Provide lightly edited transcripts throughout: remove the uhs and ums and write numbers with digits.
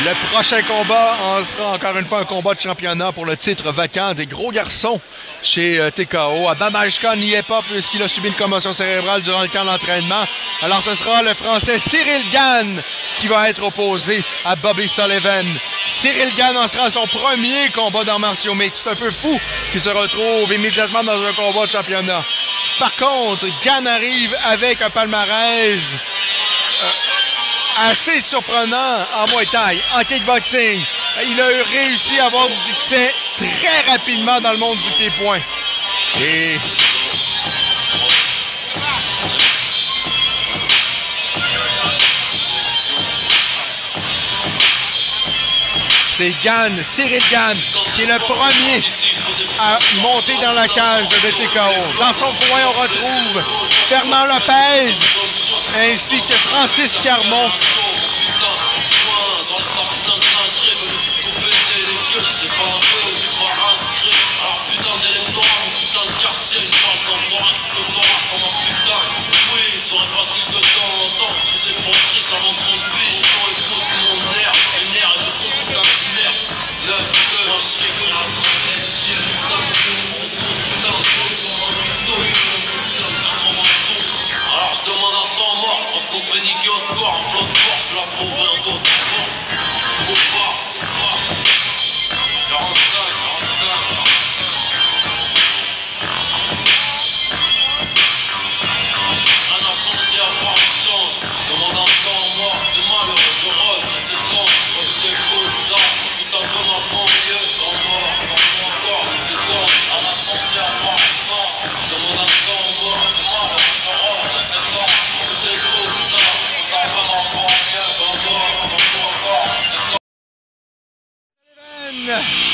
Le prochain combat en sera encore une fois un combat de championnat pour le titre vacant des gros garçons chez TKO. Abamajka n'y est pas puisqu'il a subi une commotion cérébrale durant le camp d'entraînement. Alors ce sera le Français Cyril Gane qui va être opposé à Bobby Sullivan. Cyril Gane en sera à son premier combat d'arts martiaux mixtes. C'est un peu fou qu'il se retrouve immédiatement dans un combat de championnat. Par contre, Gane arrive avec un palmarès assez surprenant en Muay Thai, en kickboxing. Il a réussi à avoir du succès très rapidement dans le monde du pied-point. Et c'est Gane, Cyril Gane, qui est le premier à monter dans la cage de TKO. Dans son coin, on retrouve Fernand Lopez, ainsi que Francis Carmon. Alors je demande un temps mort parce qu'on se fait niquer au score. Un flot de porte, je la prouverai un d'autres ou pas. 45. Rien n'a changé à part le change. Demande un temps mort, c'est malheureux, je rôde, mais c'est temps, je redécoule ça. Putain que ma banlieue, temps mort, encore, mais c'est temps. Rien n'a changé à part le change. Demande un temps mort, c'est malheureux, je rôde, mais c'est temps, je redécoule ça. Putain que ma banlieue, temps mort, encore, mais c'est temps.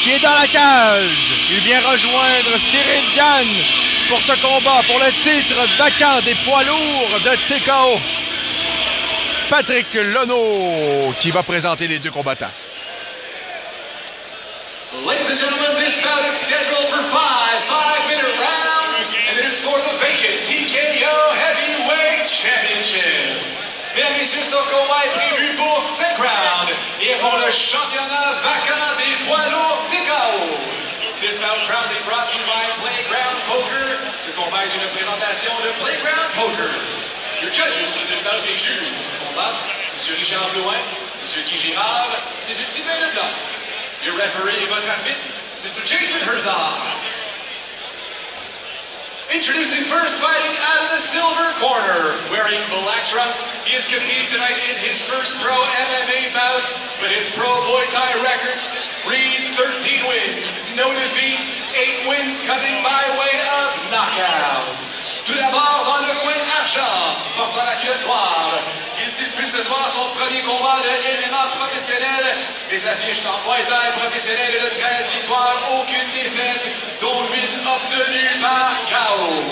Qui est dans la cage. Il vient rejoindre Cyril Gane pour ce combat pour le titre vacant des poids lourds de TKO. Patrick Lono qui va présenter les deux combattants. Ladies and gentlemen, this bout is scheduled for 5-minute rounds, and it is for the vacant TKO Heavyweight Championship. Mesdames et messieurs, ce combat est prévu pour 5 rounds et pour le championnat vacant des poids lourds TKO. This bout proudly brought to you by Playground Poker. Ce combat est une présentation de Playground Poker. Your judges for this bout, les juges pour ce combat, M. Richard Blouin, M. Guy Girard, M. Sylvain Leblanc. Your referee, votre arbitre, Mr. Jason Herzog. Introducing first, fighting out of the silver corner, wearing black trunks. He is competing tonight in his first pro MMA bout, but his pro Muay Thai records reads 13 wins, no defeats, 8 wins coming by way of knockout. Tout d'abord, dans le coin argent, portant la culotte noire, il dispute ce soir son premier combat de MMA professionnel. Les affiches en Muay Thai professionnel de 13 victoires, aucune défaite, dont 8 obtenues par KO.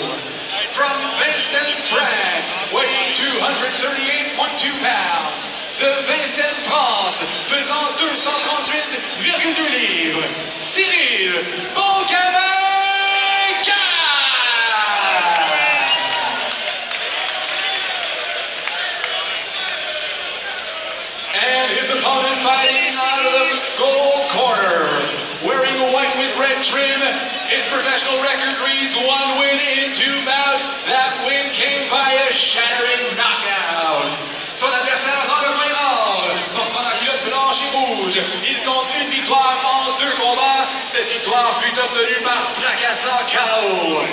From Vincennes, France, weighing 238.2 pounds. De Vincennes, France, pesant 238,2 livres, Cyril Bongamin. And his opponent fighting out of the gold corner, wearing white with red trim. His professional record reads 1 win in 2 bouts. That win came by a shattering knockout. Son adversaire dans le coin or, portant la culotte blanche et rouge. Il compte une victoire en 2 combats. Cette victoire fut obtenue par fracassant KO.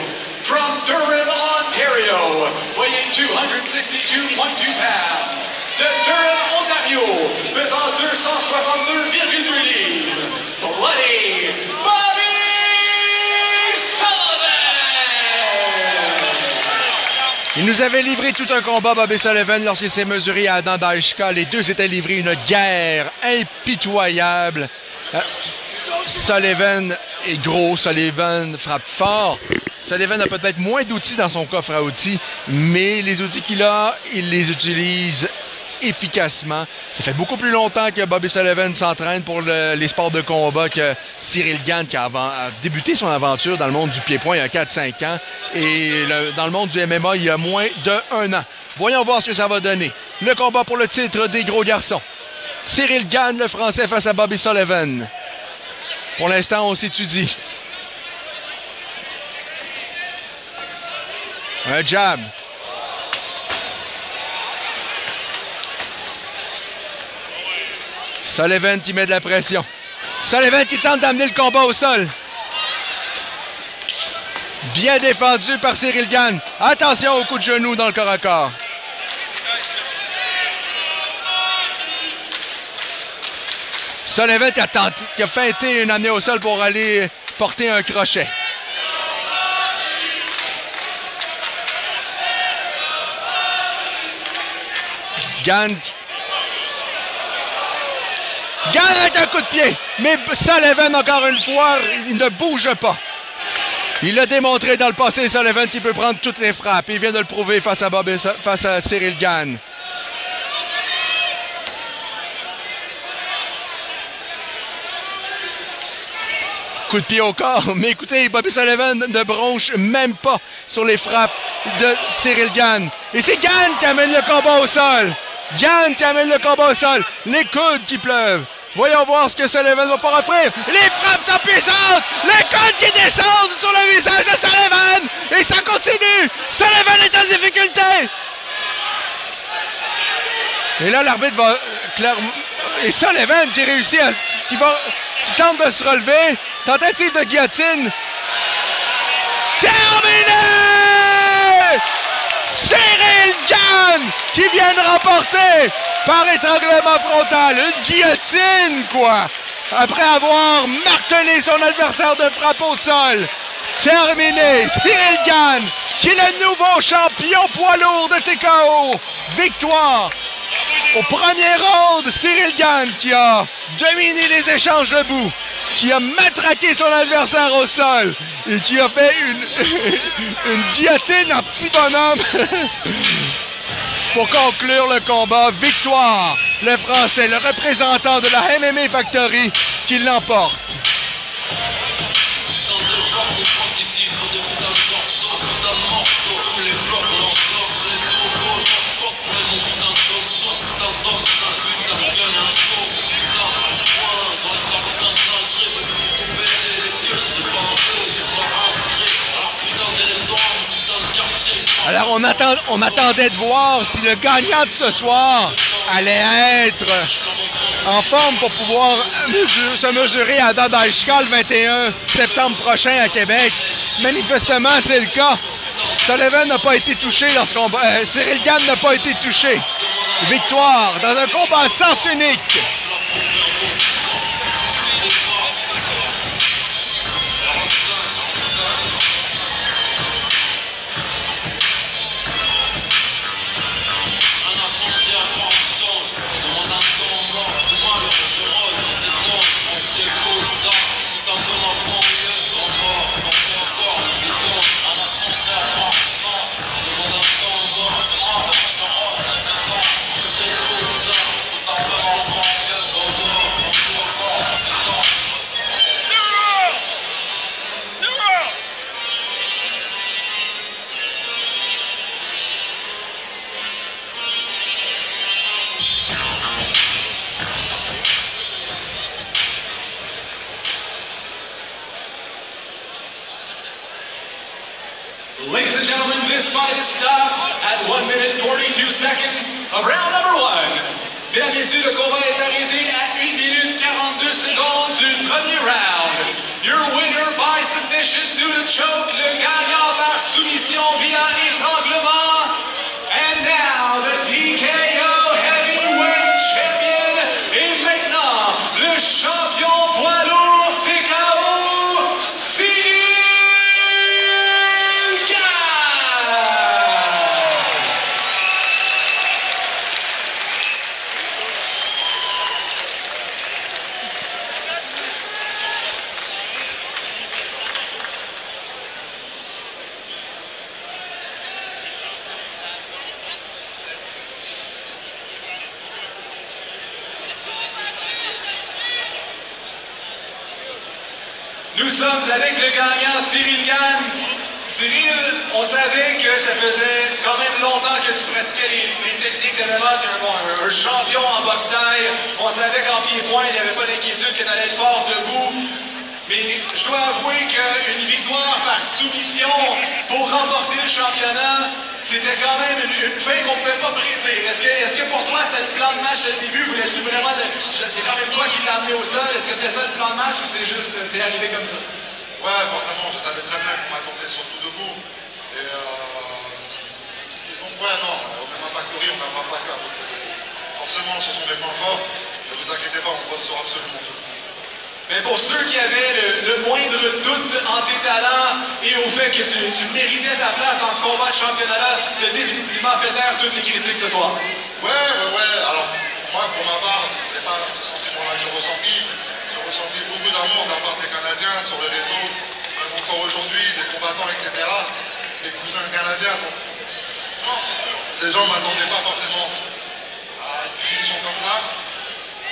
From Durham, Ontario, weighing 262.2 pounds. De Durham, Ontario, pesant 262,2 livres, Bloody Bobby Sullivan! Il nous avait livré tout un combat, Bobby Sullivan, lorsqu'il s'est mesuré à Adnan Daishka. Les deux s'étaient livrés une guerre impitoyable. Sullivan est gros, Sullivan frappe fort. Sullivan a peut-être moins d'outils dans son coffre à outils, mais les outils qu'il a, il les utilise efficacement. Ça fait beaucoup plus longtemps que Bobby Sullivan s'entraîne pour les sports de combat que Cyril Gane, qui a débuté son aventure dans le monde du pied-point il y a 4-5 ans et dans le monde du MMA il y a moins d'1 an. Voyons voir ce que ça va donner. Le combat pour le titre des gros garçons. Cyril Gane, le Français, face à Bobby Sullivan. Pour l'instant, on s'étudie. Un jab. Sullivan qui met de la pression. Sullivan qui tente d'amener le combat au sol. Bien défendu par Cyril Gane. Attention au coup de genou dans le corps à corps. Sullivan qui a feinté une amenée au sol pour aller porter un crochet. Gane avec un coup de pied. Mais Sullivan, encore une fois, il ne bouge pas. Il l'a démontré dans le passé, Sullivan, qui peut prendre toutes les frappes. Il vient de le prouver face à Cyril Gane. Coup de pied au corps. Mais écoutez, Bobby Sullivan ne bronche même pas sur les frappes de Cyril Gane. Et c'est Gane qui amène le combat au sol. Gane qui amène le combat au sol. Les coudes qui pleuvent. Voyons voir ce que Sullivan va pas offrir. Les frappes sont puissantes. Les coudes qui descendent sur le visage de Sullivan. Et ça continue. Sullivan est en difficulté. Et là, l'arbitre va clairement... Et Sullivan qui réussit à... qui tente de se relever. Tentative de guillotine. Terminé! Cyril Gane qui vient de remporter par étranglement frontal. Une guillotine, quoi! Après avoir martelé son adversaire de frappe au sol. Terminé. Cyril Gane qui est le nouveau champion poids lourd de TKO. Victoire. Au premier round, Cyril Gane qui a dominé les échanges debout, qui a matraqué son adversaire au sol et qui a fait une guillotine en petit bonhomme pour conclure le combat. Victoire, le Français, le représentant de la MMA Factory qui l'emporte. Alors on m'attendait de voir si le gagnant de ce soir allait être en forme pour pouvoir se mesurer à Dadaishka le 21 septembre prochain à Québec. Manifestement, c'est le cas. Sullivan n'a pas été touché dans ce combat. Cyril Gane n'a pas été touché. Victoire dans un combat à sens unique. Ladies and gentlemen, this fight is stopped at 1 minute 42 seconds of round number 1. Mesdames, Messieurs, le combat est arrêté à 1 minute 42 secondes du premier round. Your winner by submission due to choke, le gagnant par soumission via étranglement. And now the TKO Heavyweight Champion et maintenant le champion poids lourd TKO, Cyril Gane. Nous sommes avec le gagnant Cyril Gane. Cyril, on savait que ça faisait quand même longtemps que tu pratiquais les techniques de MMA. Tu es un un champion en boxe taille. On savait qu'en pied-point, il n'y avait pas d'inquiétude que tu allais être fort debout. Mais je dois avouer qu'une victoire par soumission pour remporter le championnat, c'était quand même une fin qu'on ne pouvait pas prédire. Est-ce que pour toi, c'était le plan de match dès le début? Voulais-tu vraiment... C'est quand même toi qui l'as amené au sol. Est-ce que c'était ça le plan de match ou c'est juste... c'est arrivé comme ça? Ouais, forcément, je savais très bien qu'on m'attendait surtout debout. Et donc, ouais, non, au MMA Factory, on n'a pas que à boxer debout. Forcément, ce sont mes points forts. Ne vous inquiétez pas, on bosse sur absolument tout. Mais pour ceux qui avaient le moindre doute en tes talents et au fait que tu méritais ta place dans ce combat de championnat-là, tu as définitivement fait taire toutes les critiques ce soir. Ouais. Alors, moi, pour ma part, c'est pas ce sentiment-là que j'ai ressenti. J'ai ressenti beaucoup d'amour de la part des Canadiens sur les réseaux, même encore aujourd'hui, des combattants, etc. Des cousins canadiens. Donc, non, les gens ne m'attendaient pas forcément à une finition comme ça.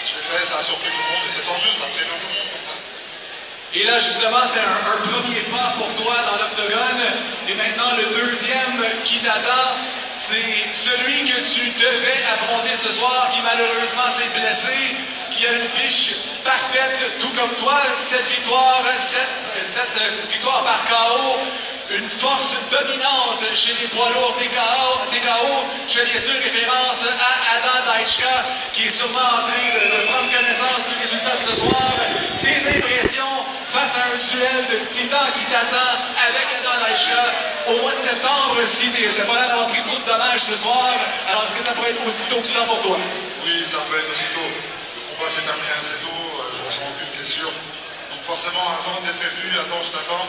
Je l'ai fait, ça a surpris tout le monde, et c'est tant mieux, ça prévient tout le monde comme ça. Et là, justement, c'était un premier pas pour toi dans l'octogone. Et maintenant, le deuxième qui t'attend, c'est celui que tu devais affronter ce soir, qui malheureusement s'est blessé, qui a une fiche parfaite, tout comme toi. 7 victoires, 7 victoires par KO. Une force dominante chez les poids lourds TKO. Je fais bien sûr référence à Adam Daichka, qui est sûrement en train de prendre connaissance du résultat de ce soir. Des impressions face à un duel de titans qui t'attend avec Adam Daichka au mois de septembre. Si tu n'es pas là d'avoir pris trop de dommages ce soir, alors est-ce que ça pourrait être aussi tôt que ça pour toi? Oui, ça peut être aussi tôt. Le combat s'est terminé assez tôt, je ne ressens aucune blessure. Donc forcément, Adam, t'es prévenu, Adam, je t'attends.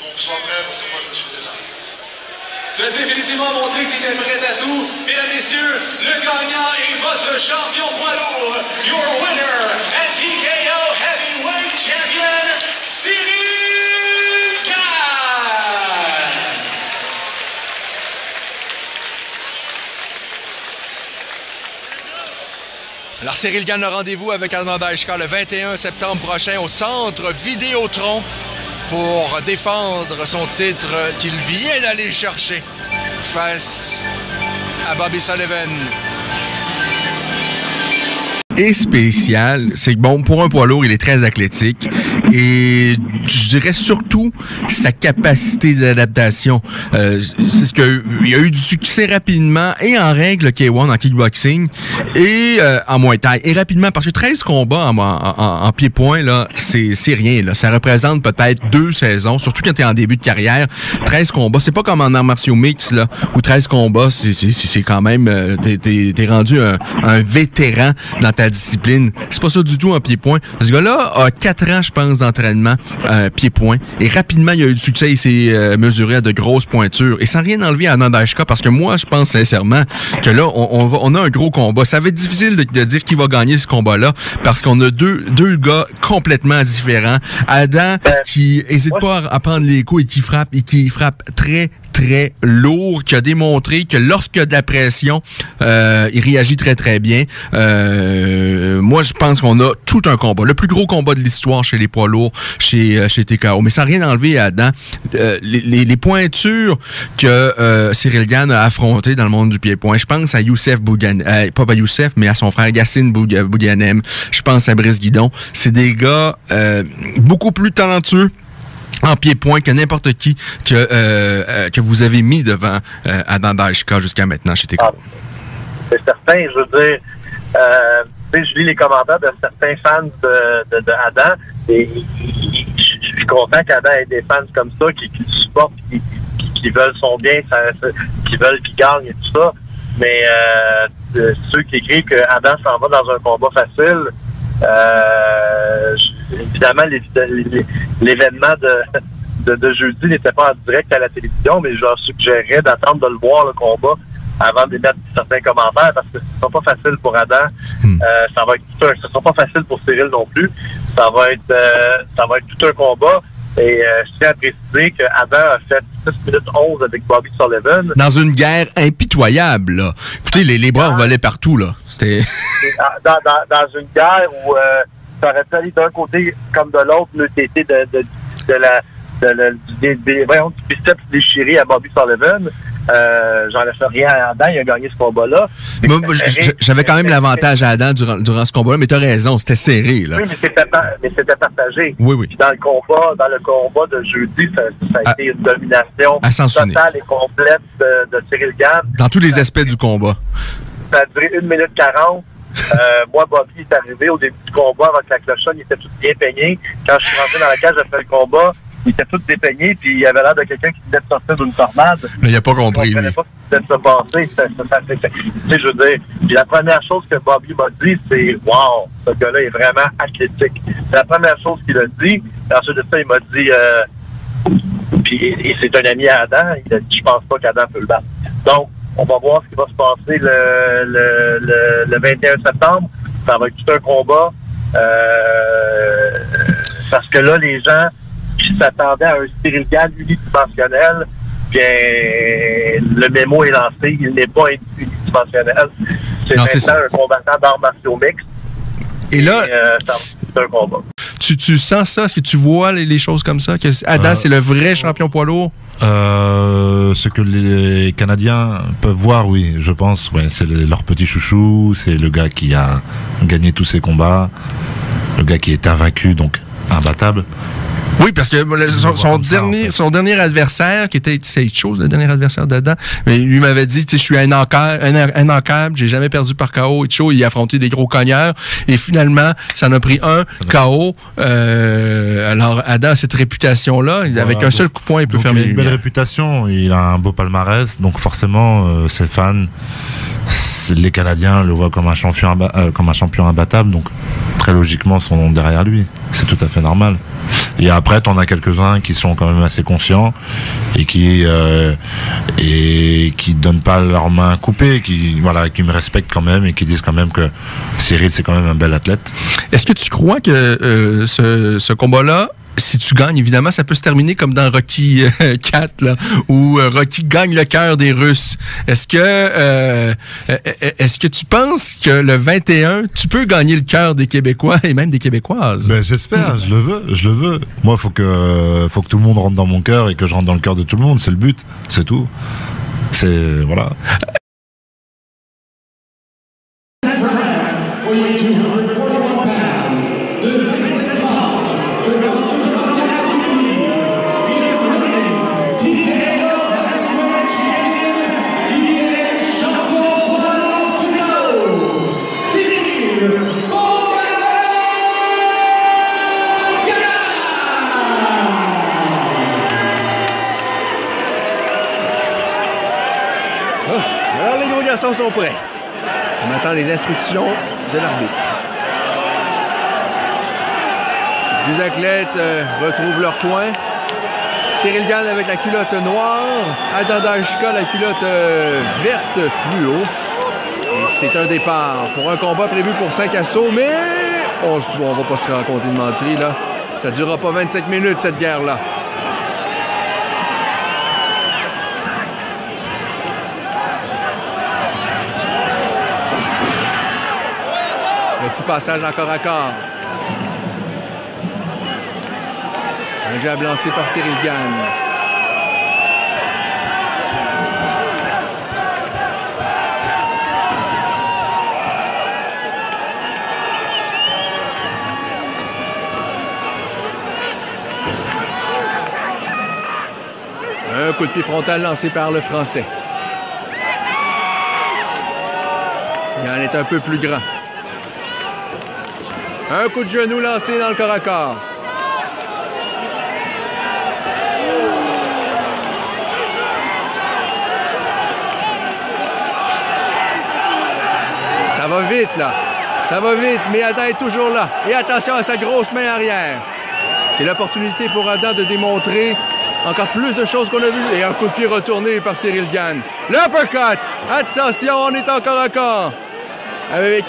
Donc sois prêt parce que moi je le suis déjà. Tu as définitivement montré que tu étais prêt à tout. Mesdames, messieurs, le gagnant est votre champion poids lourd. Your winner and TKO Heavyweight Champion, Cyril Gane. Alors Cyril Gane a rendez-vous avec Adam Daichka le 21 septembre prochain au Centre Vidéotron pour défendre son titre qu'il vient d'aller chercher face à Bobby Sullivan. Et spécial, c'est que bon, pour un poids lourd, il est très athlétique et je dirais surtout sa capacité d'adaptation. C'est ce qu'il a eu du succès rapidement et en règle K1 en kickboxing et en Muay Thai. Et rapidement, parce que 13 combats en pied-point, là, c'est rien. Là. Ça représente peut-être 2 saisons, surtout quand tu es en début de carrière. 13 combats, c'est pas comme en arts martiaux mix, là, où 13 combats, c'est quand même... T'es rendu un vétéran dans ta discipline. C'est pas ça du tout en pied-point. Ce gars-là a 4 ans, je pense, d'entraînement pied-point. Et rapidement, il a eu du succès. Il s'est mesuré à de grosses pointures. Et sans rien enlever à Adam Daichka, parce que moi, je pense sincèrement que là, on a un gros combat. Ça va être difficile de dire qui va gagner ce combat-là, parce qu'on a deux gars complètement différents. Adam, qui hésite pas à prendre les coups et qui frappe très lourd, qui a démontré que lorsqu'il y a de la pression, il réagit très, très bien. Moi, je pense qu'on a tout un combat. Le plus gros combat de l'histoire chez les poids lourds, chez TKO. Mais sans rien enlever à Adam, les pointures que Cyril Gane a affrontées dans le monde du pied-point, je pense à Youssef Bouganem, pas Youssef, mais à son frère Yassine Bouganem. Je pense à Brice Guidon. C'est des gars beaucoup plus talentueux en pied-point que n'importe qui que vous avez mis devant Adam Daichka jusqu'à maintenant chez TKO. C'est certain, je veux dire, je lis les commentaires de certains fans de Adam et je suis content qu'Adam ait des fans comme ça qui le supportent, qui veulent son bien, qui veulent qu'il gagne et tout ça. Mais ceux qui écrivent que Adam s'en va dans un combat facile, évidemment, l'événement de jeudi n'était pas en direct à la télévision, mais je leur suggérerais d'attendre de le voir, le combat, avant de mettre certains commentaires, parce que ce sera pas facile pour Adam. Ce sera pas facile pour Cyril non plus. Ça va être tout un combat. Et je tiens à préciser que Adam a fait 6 minutes 11 avec Bobby Sullivan. Dans une guerre impitoyable, là. Écoutez, les bras volaient partout, là. C'était... dans une guerre où ça aurait pu aller d'un côté comme de l'autre, le TT du biceps déchiré à Bobby Sullivan. J'enlève rien à Adam, il a gagné ce combat-là. Moi, j'avais quand même l'avantage à Adam durant ce combat-là, mais t'as raison, c'était serré, là. Oui, mais c'était partagé. Oui. Puis dans le combat de jeudi, ça a été une domination totale et complète de Cyril Gane. Dans tous les aspects du combat. Ça a duré 1 minute 40. Moi, Bobby est arrivé au début du combat avec la clochonne, il était tout bien peigné. Quand je suis rentré dans la cage après le combat, il était tout dépeigné, puis il avait l'air de quelqu'un qui venait de sortir d'une tornade. Mais il n'a pas compris, lui. Il ne comprenait pas ce qui venait de se passer. Tu sais, je veux dire, puis la première chose que Bobby m'a dit, c'est « Wow, ce gars-là est vraiment athlétique. » C'est la première chose qu'il a dit. Et ensuite de ça, il m'a dit, et c'est un ami à Adam, il a dit « Je pense pas qu'Adam peut le battre. » Donc, on va voir ce qui va se passer le 21 septembre. Ça va être tout un combat. Parce que là, les gens qui s'attendaient à un Cyril Gane unidimensionnel, bien, le mémo est lancé. Il n'est pas unidimensionnel. C'est maintenant un combattant d'arts martiaux mixtes. Et là, ça va être un combat. Tu sens ça? Est-ce que tu vois les choses comme ça? Que Adam, c'est le vrai champion poids lourd? Ce que les Canadiens peuvent voir, oui, je pense. Ouais, c'est leur petit chouchou. C'est le gars qui a gagné tous ses combats. Le gars qui est invaincu, donc imbattable. Oui, parce que son dernier adversaire, qui était Sage Chose, le dernier adversaire d'Adam, mais lui m'avait dit, tu sais, je suis un encable, j'ai jamais perdu par KO. Il a affronté des gros cogneurs, et finalement, ça en a pris un KO. Alors, Adam a cette réputation-là, avec un seul coup de poing, il peut fermer les lumières. Il a une belle réputation, il a un beau palmarès, donc forcément, ses fans, les Canadiens le voient comme un champion imbattable, donc très logiquement sont derrière lui. C'est tout à fait normal. Et après, t'en as quelques-uns qui sont quand même assez conscients et qui donnent pas leurs mains coupées, qui me respectent quand même et qui disent quand même que Cyril, c'est quand même un bel athlète. Est-ce que tu crois que ce combat-là, si tu gagnes, évidemment, ça peut se terminer comme dans Rocky 4, là, où Rocky gagne le cœur des Russes. Est-ce que tu penses que le 21, tu peux gagner le cœur des Québécois et même des Québécoises? Ben, j'espère, je le veux. Moi, faut que tout le monde rentre dans mon cœur et que je rentre dans le cœur de tout le monde. C'est le but, c'est tout. Voilà. Alors, les gros garçons sont prêts. On attend les instructions de l'arbitre. Les athlètes retrouvent leur coin. Cyril Gane avec la culotte noire. Adam Dajka, la culotte verte fluo. Et c'est un départ pour un combat prévu pour 5 assauts, mais on va pas se raconter de menterie, là. Ça ne durera pas 25 minutes, cette guerre-là. Petit passage en corps à corps. Un jab lancé par Cyril Gane. Un coup de pied frontal lancé par le Français. Il en est un peu plus grand. Un coup de genou lancé dans le corps à corps. Ça va vite, là. Ça va vite, mais Adam est toujours là. Et attention à sa grosse main arrière. C'est l'opportunité pour Adam de démontrer encore plus de choses qu'on a vues. Et un coup de pied retourné par Cyril Gane. L'uppercut! Attention, on est encore à corps. Avec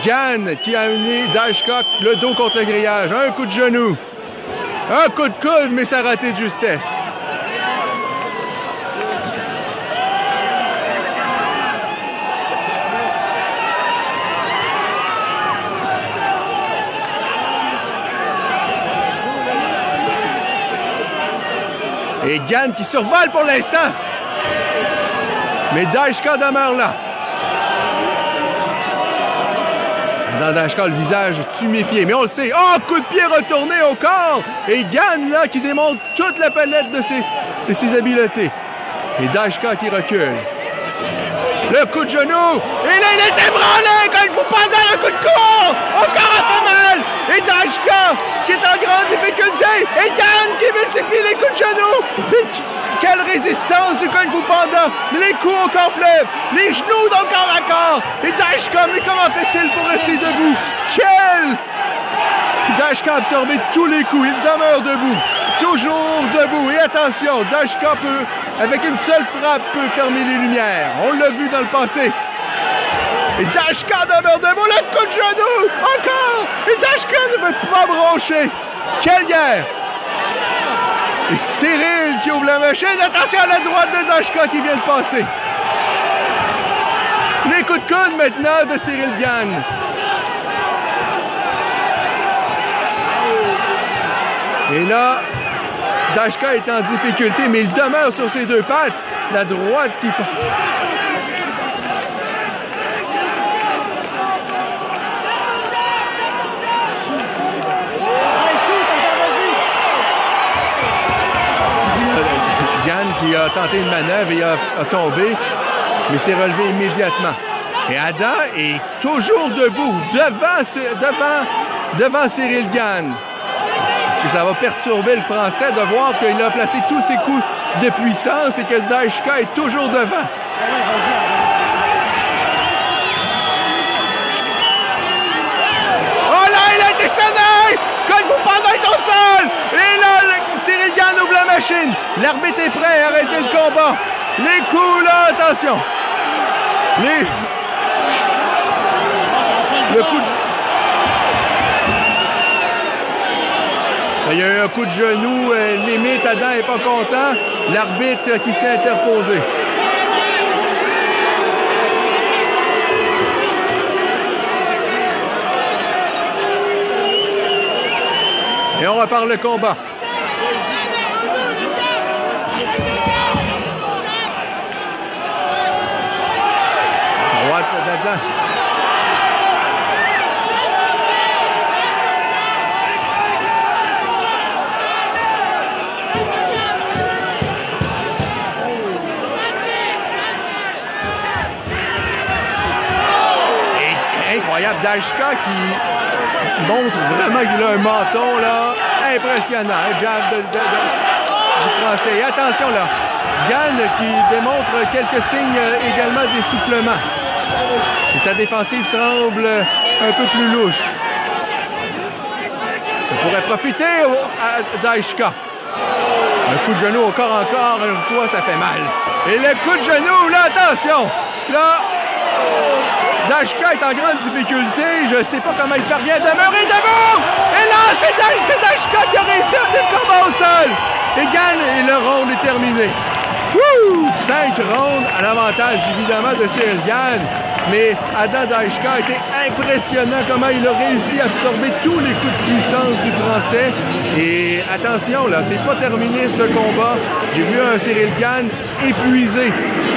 Gane qui a amené Dajka le dos contre le grillage. Un coup de genou. Un coup de coude, mais ça a raté de justesse. Et Gane qui survole pour l'instant. Mais Dajka demeure là. Dans Dajka, le visage tuméfié. Mais on le sait. Oh, coup de pied retourné au corps. Et Gann, là, qui démontre toute la palette de ses habiletés. Et Dajka qui recule. Le coup de genou. Et là, il est ébranlé quand il faut pas dans le coup de coude. Encore un peu mal. Et Dajka qui est en grande difficulté. Et Gann qui multiplie les coups de genou. Quelle résistance du Kung Fu Panda. Les coups au complet. Les genoux dans le corps à corps. Et Dajka, mais comment fait-il pour rester debout? Dajka a absorbé tous les coups. Il demeure debout. Toujours debout. Et attention, Dajka peut, avec une seule frappe, peut fermer les lumières. On l'a vu dans le passé. Et Dajka demeure debout. Le coup de genou. Encore. Et Dajka ne veut pas broncher. Quelle guerre. Et Cyril qui ouvre la machine. Attention à la droite de Dajka qui vient de passer. Les coups de coude maintenant de Cyril Gann. Et là, Dajka est en difficulté, mais il demeure sur ses deux pattes. La droite qui... Gann qui a tenté une manœuvre et a tombé, mais s'est relevé immédiatement. Et Adam est toujours debout, devant Cyril Gann. Est-ce que ça va perturber le Français de voir qu'il a placé tous ses coups de puissance et que Dajka est toujours devant? Oh là, il a été sonné! Kung Fu Panda est au sol! Et là, Cyril Gann ouvre la machine. L'arbitre est prêt à arrêter le combat. Les coups, là, attention! Le coup de... Il y a eu un coup de genou, limite, Adam n'est pas content. L'arbitre qui s'est interposé. Et on repart le combat. Droite d'Adam. Incroyable, Dajka qui montre vraiment qu'il a un menton là, impressionnant. Un jab du Français. Et attention là, Gann qui démontre quelques signes également d'essoufflement. Et sa défensive semble un peu plus louche. Ça pourrait profiter à Dajka. Un coup de genou au corps encore une fois, ça fait mal. Et le coup de genou, là, attention! Là, Dajka est en grande difficulté. Je ne sais pas comment il parvient à demeurer debout. Et là, c'est Dajka qui a réussi à amener le combat au sol. Et Gann, et le round est terminé. 5 rounds à l'avantage, évidemment, de Cyril Gann. Mais Adam Dajka a été impressionnant comment il a réussi à absorber tous les coups de puissance du Français. Et attention, là, c'est pas terminé ce combat. J'ai vu un Cyril Gann épuisé.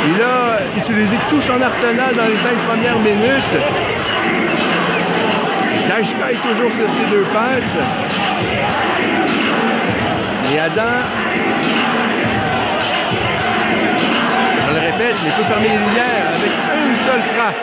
Il a utilisé tout son arsenal dans les 5 premières minutes. Dajka est toujours sur ses deux pattes. Et Adam, je le répète, il peut fermer les lumières avec une seule frappe.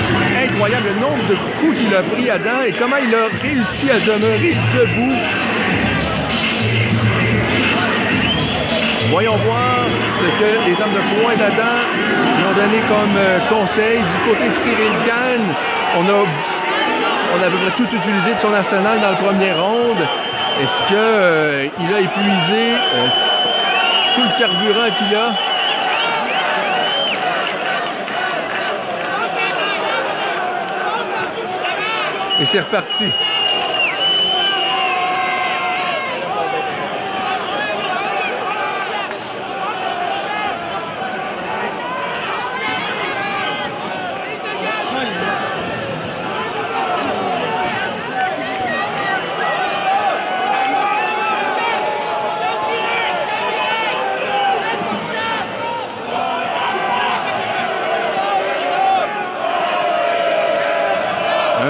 C'est incroyable le nombre de coups qu'il a pris Adam et comment il a réussi à demeurer debout. Voyons voir ce que les hommes de poing d'Adam lui ont donné comme conseil. Du côté de Cyril Gann, on a à peu près tout utilisé de son arsenal dans le premier round. Est-ce qu'il a épuisé tout le carburant qu'il a? Et c'est reparti.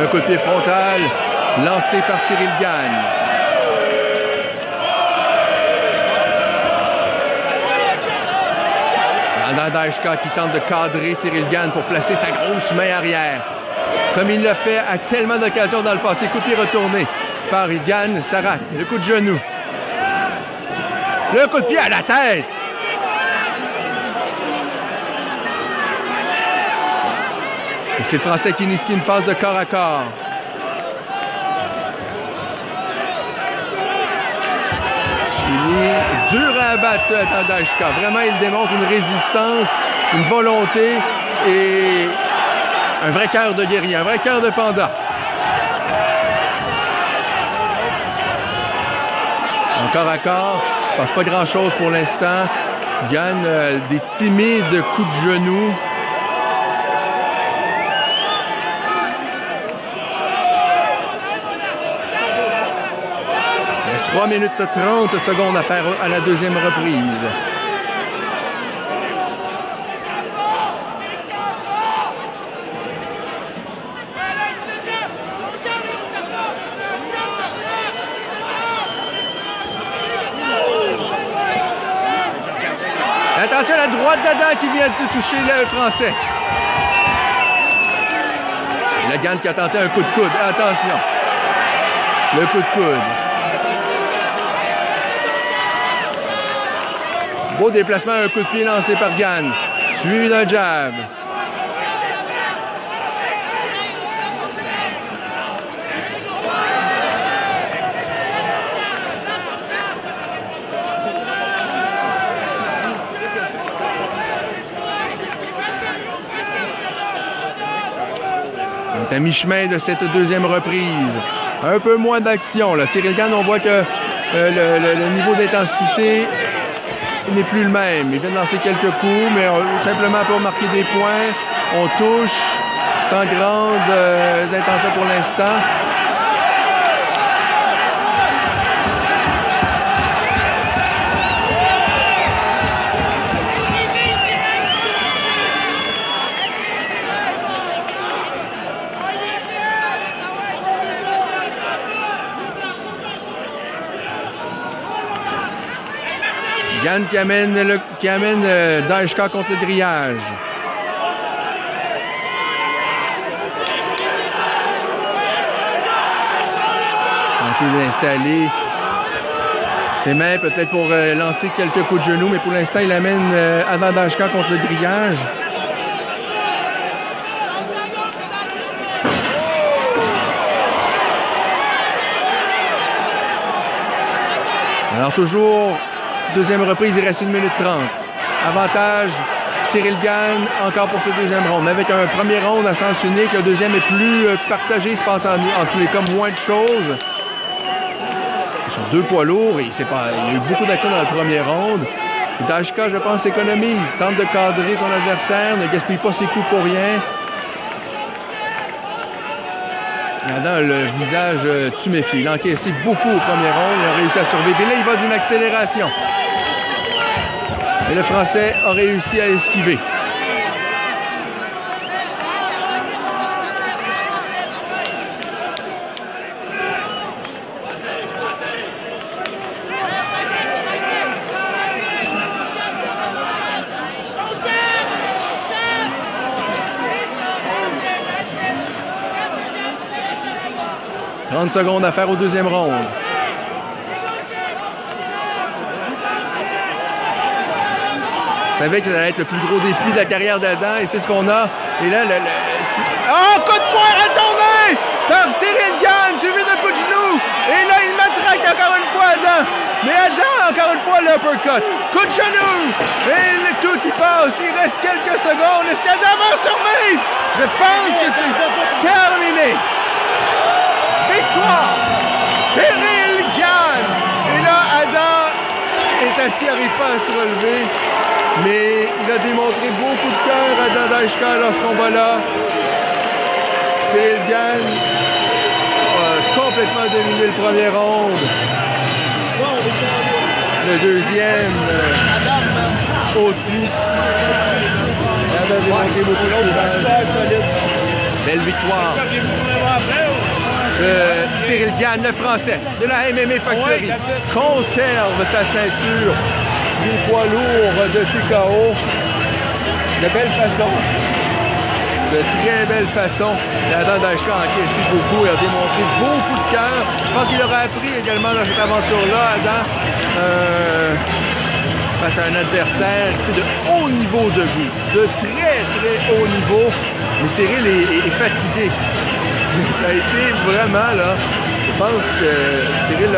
coup de pied frontal lancé par Cyril Gann. Adam Dajka qui tente de cadrer Cyril Gann pour placer sa grosse main arrière. Comme il l'a fait à tellement d'occasions dans le passé. Coup de pied retourné par Gann, ça rate. Le coup de genou. Le coup de pied à la tête. Et c'est le Français qui initie une phase de corps à corps. Il est dur à abattre, Adam Dajka. Vraiment, il démontre une résistance, une volonté et un vrai cœur de guerrier, un vrai cœur de panda. En corps à corps, il ne se passe pas grand-chose pour l'instant. Gann des timides coups de genoux. Il reste 3 minutes 30 secondes à faire à la deuxième reprise. Attention à la droite d'Adam qui vient de toucher le Français. Et la Gann qui a tenté un coup de coude. Attention. Le coup de coude. Beau déplacement, un coup de pied lancé par Gann. Suivi d'un jab. On est à mi-chemin de cette deuxième reprise. Un peu moins d'action. Cyril Gann, on voit que le niveau d'intensité n'est plus le même. Il vient de lancer quelques coups, mais simplement pour marquer des points. On touche sans grandes intentions pour l'instant. Gann qui amène Dajka contre le grillage. Il est installé ses mains peut-être pour lancer quelques coups de genoux, mais pour l'instant, il amène Adam Dajka contre le grillage. Alors toujours, deuxième reprise, il reste 1 minute 30. Avantage, Cyril Gann, encore pour ce deuxième round. Mais avec un premier round à sens unique, le deuxième est plus partagé, il se passe en tous les cas moins de choses. Ce sont deux poids lourds et il y a eu beaucoup d'action dans le premier round. Dajka, je pense, économise, tente de cadrer son adversaire, ne gaspille pas ses coups pour rien. Adam, le visage tuméfié. Il a encaissé beaucoup au premier round. Il a réussi à survivre. Et là, il va d'une accélération. Et le Français a réussi à esquiver. « 30 secondes à faire au deuxième round. » Il savait que ça allait être le plus gros défi de la carrière d'Adam et c'est ce qu'on a. Et là, oh, coup de poing retourné par Cyril Gann, suivi d'un coup de genou. Et là, il matraque encore une fois Adam. Mais Adam, encore une fois, l'uppercut. Coup de genou. Et tout y passe. Il reste quelques secondes. Est-ce qu'Adam va survivre? Je pense que c'est terminé. Victoire! Cyril Gann! Et là, Adam est assis, n'arrive pas à se relever. Mais il a démontré beaucoup de cœur à Adam Dajka dans ce combat-là. Cyril Gann a complètement dominé le premier round. Le deuxième aussi. Il a démontré beaucoup de cœur. Belle victoire de Cyril Gann, le Français de la MMA Factory. Conserve sa ceinture du poids lourd de TKO. De belle façon. De très belle façon. Adam Dashka a encaissé beaucoup et a démontré beaucoup de cœur. Je pense qu'il aura appris également dans cette aventure-là, Adam, face à un adversaire de haut niveau debout. De très, très haut niveau. Mais Cyril est fatigué. Ça a été vraiment, là, je pense que Cyril ne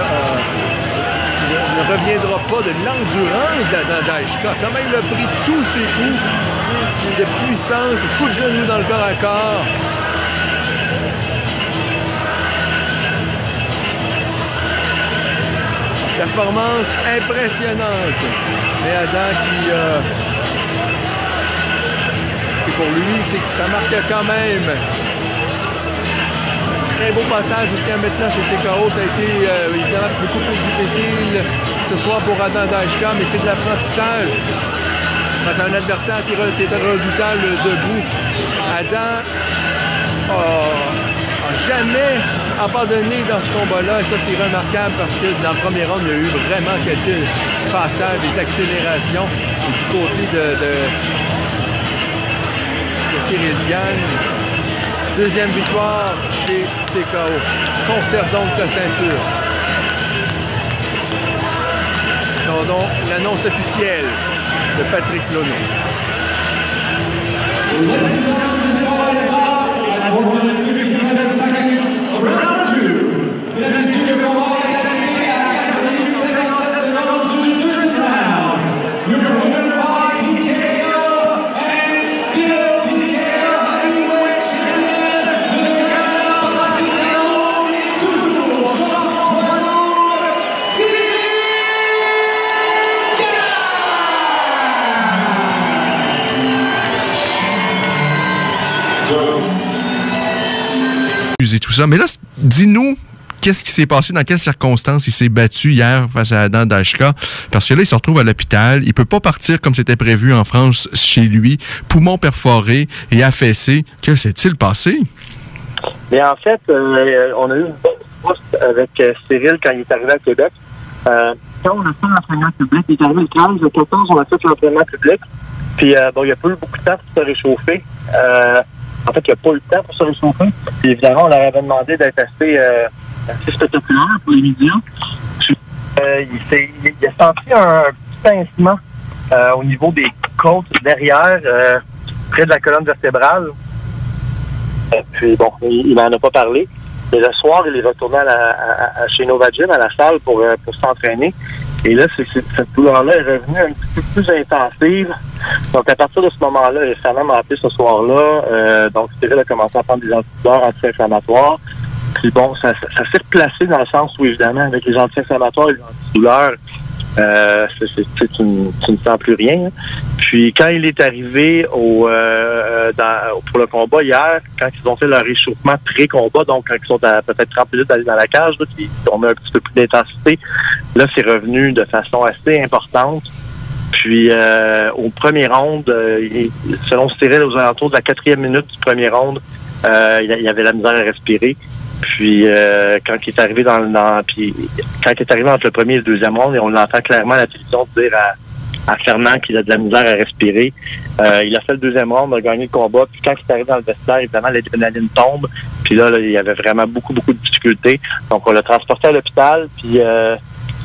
reviendra pas de l'endurance d'Adam Dashka. Comment il a pris tous ses coups de puissance, les coups de genoux dans le corps à corps. Performance impressionnante. Mais Adam qui pour lui, ça marque quand même. Très beau passage jusqu'à maintenant chez TKO. Ça a été évidemment beaucoup plus difficile ce soir pour Adam Dashka, mais c'est de l'apprentissage face à un adversaire qui était redoutable debout. Adam n'a jamais abandonné dans ce combat-là, et ça c'est remarquable parce que dans le premier round, il y a eu vraiment quelques passages, des accélérations du côté de Cyril Gann. Deuxième victoire chez TKO. Conserve donc sa ceinture. Attendons l'annonce officielle de Patrick Lono. Et tout ça. Mais là, dis-nous, qu'est-ce qui s'est passé, dans quelles circonstances il s'est battu hier face à Adam Dashka? Parce que là, il se retrouve à l'hôpital. Il peut pas partir comme c'était prévu en France chez lui. Poumon perforé et affaissé. Que s'est-il passé? Mais en fait, on a eu une bonne poste avec Cyril quand il est arrivé à Québec. Quand on a fait l'entraînement public, il est arrivé le 15, le 14, on a fait l'entraînement public. Puis, bon, il n'y a pas eu beaucoup de temps pour se réchauffer. En fait, il n'y a pas eu le temps pour se réchauffer. Puis évidemment, on leur avait demandé d'être assez spectaculaire pour les médias. Puis, il a senti un petit pincement au niveau des côtes derrière, près de la colonne vertébrale. Puis bon, il m'en a pas parlé. Et le soir, il est retourné chez Nova Gym, à la salle, pour s'entraîner. Et là, cette douleur-là est revenue un petit peu plus intensive. Donc, à partir de ce moment-là, récemment m'a appelé ce soir-là. Donc, Cyril a commencé à prendre des antidouleurs anti-inflammatoires. Puis bon, ça s'est replacé dans le sens où, évidemment, avec les anti-inflammatoires et les antidouleurs, tu ne sens plus rien. Puis quand il est arrivé pour le combat hier, quand ils ont fait leur réchauffement pré-combat, donc quand ils sont à peut-être 30 minutes d'aller dans la cage, là, puis on met un petit peu plus d'intensité, là c'est revenu de façon assez importante. Puis au premier round, selon Cyril, aux alentours de la 4e minute du premier round, il y avait la misère à respirer. Puis quand il est arrivé quand il est arrivé entre le premier et le deuxième round, et on l'entend clairement à la télévision dire à Fernand qu'il a de la misère à respirer. Il a fait le deuxième round, a gagné le combat. Puis quand il est arrivé dans le vestiaire, évidemment, l'adrénaline tombe. Puis là, il y avait vraiment beaucoup de difficultés. Donc on l'a transporté à l'hôpital. Puis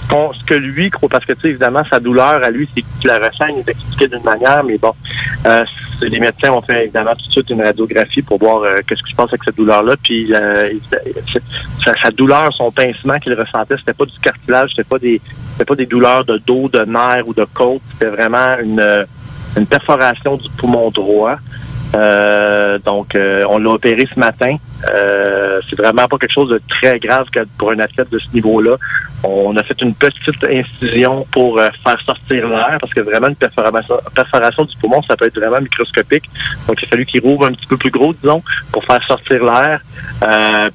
ce que lui croit, parce que tu sais, évidemment, sa douleur à lui, c'est qu'il la ressent, il est expliqué d'une manière, mais bon, les médecins ont fait évidemment tout de suite une radiographie pour voir qu'est-ce qui se passe avec cette douleur-là. Puis sa douleur, son pincement qu'il ressentait, c'était pas du cartilage, c'était pas des douleurs de dos, de nerfs ou de côte, c'était vraiment une perforation du poumon droit. Donc, on l'a opéré ce matin. C'est vraiment pas quelque chose de très grave pour un athlète de ce niveau-là. On a fait une petite incision pour faire sortir l'air, parce que vraiment une perforation du poumon, ça peut être vraiment microscopique. Donc, il a fallu qu'il rouvre un petit peu plus gros, disons, pour faire sortir l'air.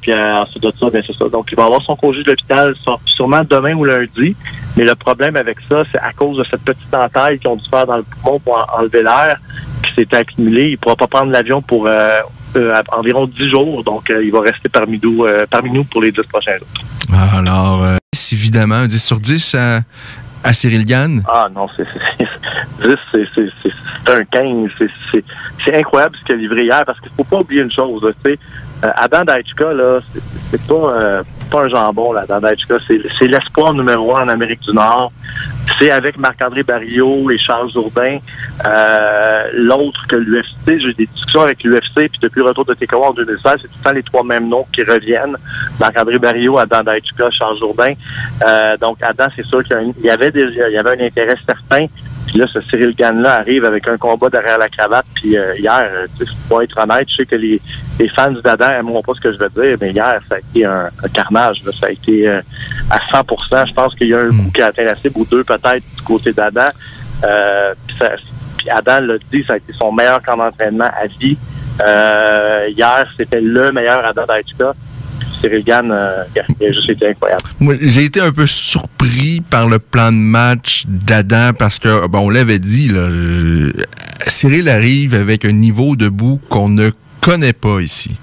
Puis ensuite de ça, bien c'est ça. Donc, il va avoir son congé de l'hôpital sûrement demain ou lundi. Mais le problème avec ça, c'est à cause de cette petite entaille qu'ils ont dû faire dans le poumon pour enlever l'air qui s'est accumulé. Il ne pourra pas prendre l'avion pour environ 10 jours. Donc, il va rester parmi nous pour les 10 prochains jours. Alors, évidemment, un 10 sur 10 à Cyril Gann. Ah non, 10, c'est un 15. C'est incroyable ce qu'il a livré hier, parce qu'il faut pas oublier une chose. Tu sais, Adam Dajchka, là, c'est pas un jambon, là, Adam Dajchka. C'est l'espoir numéro 1 en Amérique du Nord. C'est avec Marc-André Barriot et Charles Jourdain, l'autre que l'UFC. J'ai eu des discussions avec l'UFC, puis depuis le retour de TKO en 2016, c'est tout le temps les 3 mêmes noms qui reviennent. Marc-André Barriot, Adam Dajchka, Charles Jourdain. Donc, Adam, c'est sûr qu'il y avait un intérêt certain. Puis là, ce Cyril Gann-là arrive avec un combat derrière la cravate. Puis hier, pour être honnête, je sais que les fans du Dada n'aimeront pas ce que je veux dire, mais hier, ça a été un carnage. Là. Ça a été à 100%. Je pense qu'il y a un coup qui a atteint la cible, ou 2 peut-être du côté d'Adam. Puis Adam l'a dit, ça a été son meilleur camp d'entraînement à vie. Hier, c'était le meilleur Adam Dajchka. Cyril Gann, il a juste été incroyable. Moi, j'ai été un peu surpris par le plan de match d'Adam parce que, on l'avait dit, là, Cyril arrive avec un niveau de bout qu'on ne connaît pas ici.